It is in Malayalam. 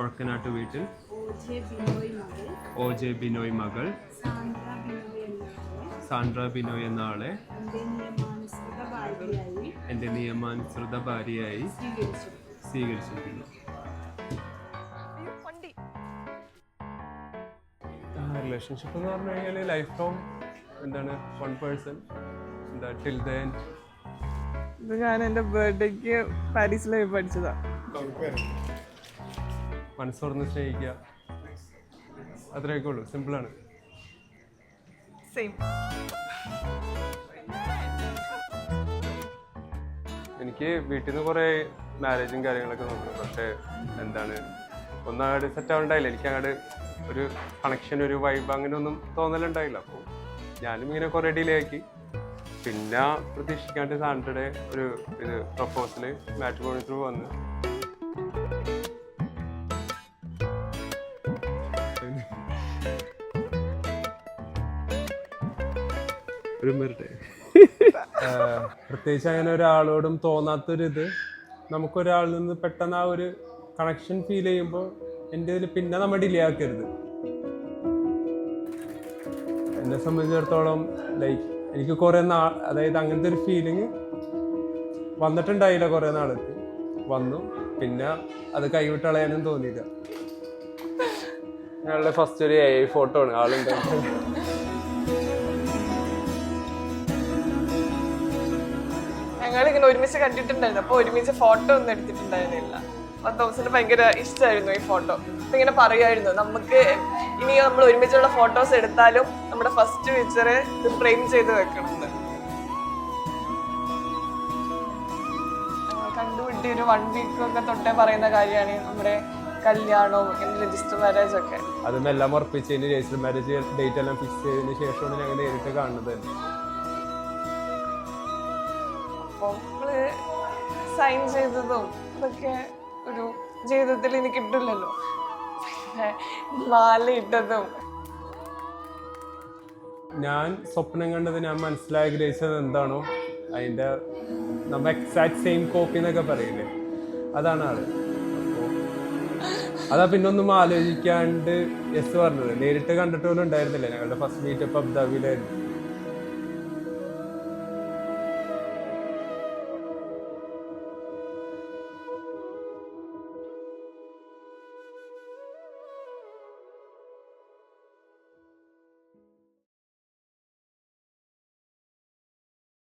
ഒഴക്കനാട്ട് വീട്ടിൽ OJ ബിനോയ് മകൾ സാൻഡ്ര ബിനോയ് എന്ന ആളെ എൻ്റെ നിയമാനുസൃത ഭാര്യയായി സ്വീകരിച്ചിരിക്കുന്നു. റിലേഷൻഷിപ്പ് എന്ന് പറഞ്ഞു കഴിഞ്ഞാൽ ലൈഫ് ലോങ് എന്താണ്, വൺ പേഴ്സൺ എന്താ ടിൽ ദ എൻഡ്. ഇത് ഞാൻ എൻ്റെ ബർത്ത്ഡേക്ക് പാരീസിലായി പഠിച്ചതാ. മനസ്സ് തുറന്ന് സ്നേഹിക്കുക, അത്രയൊക്കെ ഉള്ളൂ, സിമ്പിളാണ്. എനിക്ക് വീട്ടിൽ നിന്ന് കുറേ മാരേജും കാര്യങ്ങളൊക്കെ നോക്കണം. പക്ഷേ എന്താണ് ഒന്നങ്ങോട്ട് സെറ്റ് ആവുണ്ടായില്ല. എനിക്ക് അങ്ങോട്ട് ഒരു കണക്ഷൻ, ഒരു വൈബ് അങ്ങനെ ഒന്നും തോന്നലുണ്ടായില്ല. അപ്പോൾ ഞാനും ഇങ്ങനെ കുറേ ഡിലേ ആക്കി. പിന്നെ പ്രതീക്ഷിക്കാണ്ട് സാൻഡ്രയുടെ ഒരു പ്രപ്പോസൽ മാട്രിമോണി ത്രൂ വന്ന് ഒരു മിനിറ്റ്. പ്രത്യേകിച്ച് അങ്ങനെ ഒരാളോടും തോന്നാത്തൊരിത് നമുക്കൊരാളിൽ നിന്ന് പെട്ടെന്ന് ആ ഒരു കണക്ഷൻ ഫീൽ ചെയ്യുമ്പോൾ എൻ്റെ ഇതിൽ പിന്നെ നമ്മൾ ഡിലേ ആക്കരുത്. എന്നെ സംബന്ധിച്ചിടത്തോളം ലൈക്ക് എനിക്ക് കുറേ അതായത് അങ്ങനത്തെ ഒരു ഫീലിങ് വന്നിട്ടുണ്ടായില്ല. കുറേ നാൾക്ക് വന്നു, പിന്നെ അത് കൈവിട്ട് കളയാനും തോന്നിയില്ല. ഞങ്ങളുടെ ഫസ്റ്റ് ഒരു AI ഫോട്ടോ ആണ് ആളുണ്ടായിട്ട്. ഞങ്ങളിങ്ങനെ ഒരുമിച്ച് കണ്ടിട്ടുണ്ടായിരുന്നു. അപ്പോൾ ഒരുമിച്ച് ഫോട്ടോ ഒന്നും എടുത്തിട്ടുണ്ടായിരുന്നില്ല. അപ്പോൾ തോമസിന് ഭയങ്കര ഇഷ്ടമായിരുന്നു ഈ ഫോട്ടോ. അപ്പം ഇങ്ങനെ പറയുമായിരുന്നു, നമുക്ക് ഇനി നമ്മൾ ഒരുമിച്ചുള്ള ഫോട്ടോസ് എടുത്താലും നമ്മുടെ ഫസ്റ്റ് പിക്ചർ ഇത് ഫ്രെയിം ചെയ്ത് വെക്കണമെന്ന്. കണ്ടുപിട്ടി ഒരു 1 വീക്കൊക്കെ തൊട്ടേ പറയുന്ന കാര്യമാണ് നമ്മുടെ കല്യാണവും രജിസ്റ്റർ മാരേജ് ഒക്കെ. അതെല്ലാം ഉറപ്പിച്ചതിന് രജിസ്റ്റർ മാരേജ് ഡേറ്റ് എല്ലാം ഫിക്സ് ചെയ്തതിന് ശേഷമാണ് ഞങ്ങൾ നേരിട്ട് കാണുന്നത്. അപ്പോൾ നമ്മള് സൈൻ ചെയ്തതും അതൊക്കെ ഒരു ജീവിതത്തിൽ എനിക്ക് കിട്ടില്ലല്ലോ. മാല ഇട്ടതും ഞാൻ സ്വപ്നം കണ്ടത്, ഞാൻ മനസ്സിലാഗ്രഹിച്ചത് എന്താണോ അതിൻ്റെ നമ്മൾ എക്സാക്ട് സെയിം കോപ്പി എന്നൊക്കെ പറയില്ലേ, അതാണ് ആള്. അപ്പോൾ അതാ പിന്നെ ഒന്നും ആലോചിക്കാണ്ട് യെസ് പറഞ്ഞത്. നേരിട്ട് കണ്ടിട്ട് പോലും ഉണ്ടായിരുന്നില്ല. ഞങ്ങളുടെ ഫസ്റ്റ് മീറ്റപ്പ് അബുദാബിയിലായിരുന്നു.